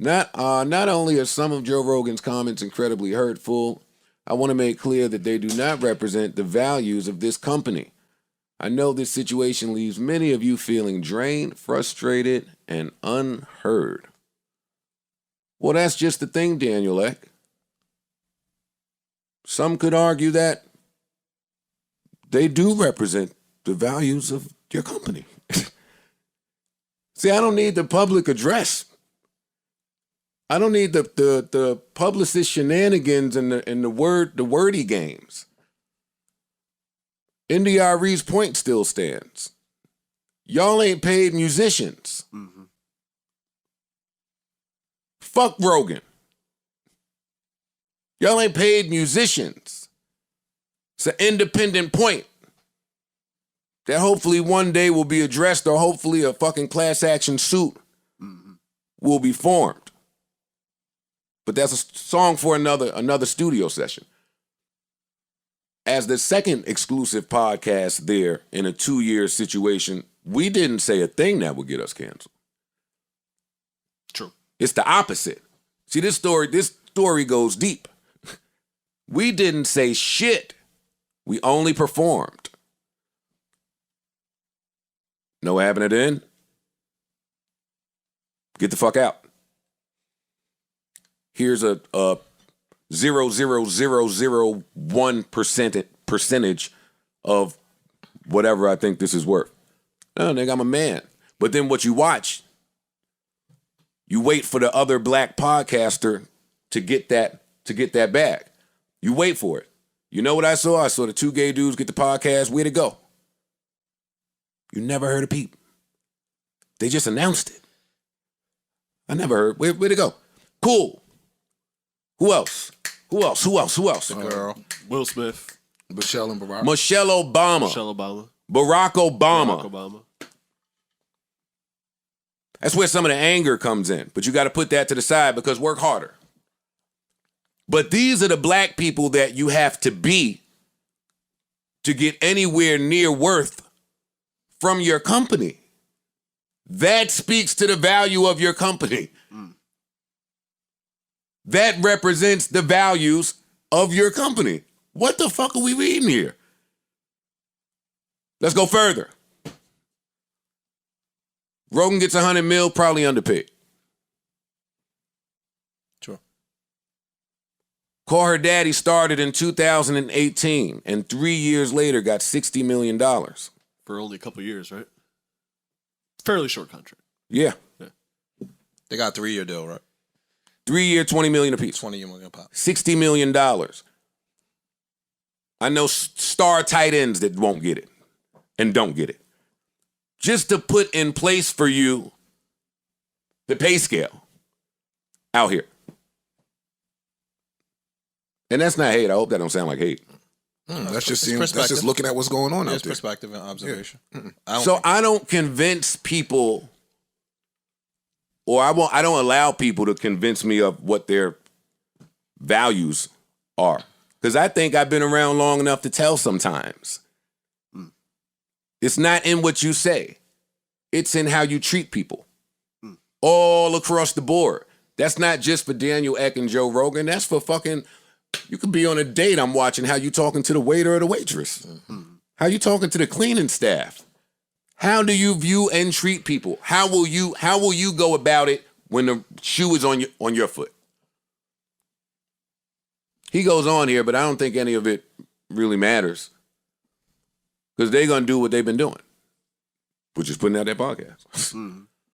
Not only are some of Joe Rogan's comments incredibly hurtful, I want to make clear that they do not represent the values of this company. I know this situation leaves many of you feeling drained, frustrated, and unheard. Well, that's just the thing, Daniel Eck. Some could argue that they do represent the values of your company. See, I don't need the public address. I don't need the publicist shenanigans and the wordy games. NDRE's point still stands. Y'all ain't paid musicians. Mm-hmm. Fuck Rogan. Y'all ain't paid musicians. It's an independent point that hopefully one day will be addressed, or hopefully a fucking class action suit will be formed. But that's a song for another studio session. As the second exclusive podcast there in a 2-year situation, we didn't say a thing that would get us canceled. True. It's the opposite. See, this story goes deep. We didn't say shit. We only performed. Know what happened at the end? Get the fuck out. Here's a 0.0001% percentage of whatever I think this is worth. No, nigga, I'm a man. But then what you watch, you wait for the other black podcaster to get that bag. You wait for it. You know what I saw? I saw the 2 gay dudes get the podcast. Where'd it go? You never heard of peep. They just announced it. I never heard. Where'd it go? Cool. Who else? The girl. Will Smith. Michelle and Barack. Michelle Obama. Barack Obama. That's where some of the anger comes in. But you got to put that to the side because work harder. But these are the black people that you have to be to get anywhere near worth from your company. That speaks to the value of your company. That represents the values of your company. What the fuck are we reading here? Let's go further. Rogan gets $100 million, probably underpaid. Sure. Call Her Daddy started in 2018 and 3 years later got $60 million. For only a couple years, right? Fairly short contract. Yeah. They got a 3-year deal, right? 3-year, $20 million apiece. 20 million pop. $60 million. I know star tight ends that won't get it and don't get it. Just to put in place for you the pay scale out here. And that's not hate. I hope that don't sound like hate. That's just looking at what's going on out there. Perspective and observation. Yeah. I don't convince people, or I don't allow people to convince me of what their values are. Because I think I've been around long enough to tell sometimes. It's not in what you say. It's in how you treat people. All across the board. That's not just for Daniel Eck and Joe Rogan. That's for fucking, you could be on a date, I'm watching how you talking to the waiter or the waitress. How you talking to the cleaning staff. How do you view and treat people? How will you go about it when the shoe is on your foot? He goes on here, but I don't think any of it really matters. Because they're going to do what they've been doing, which is putting out their podcast.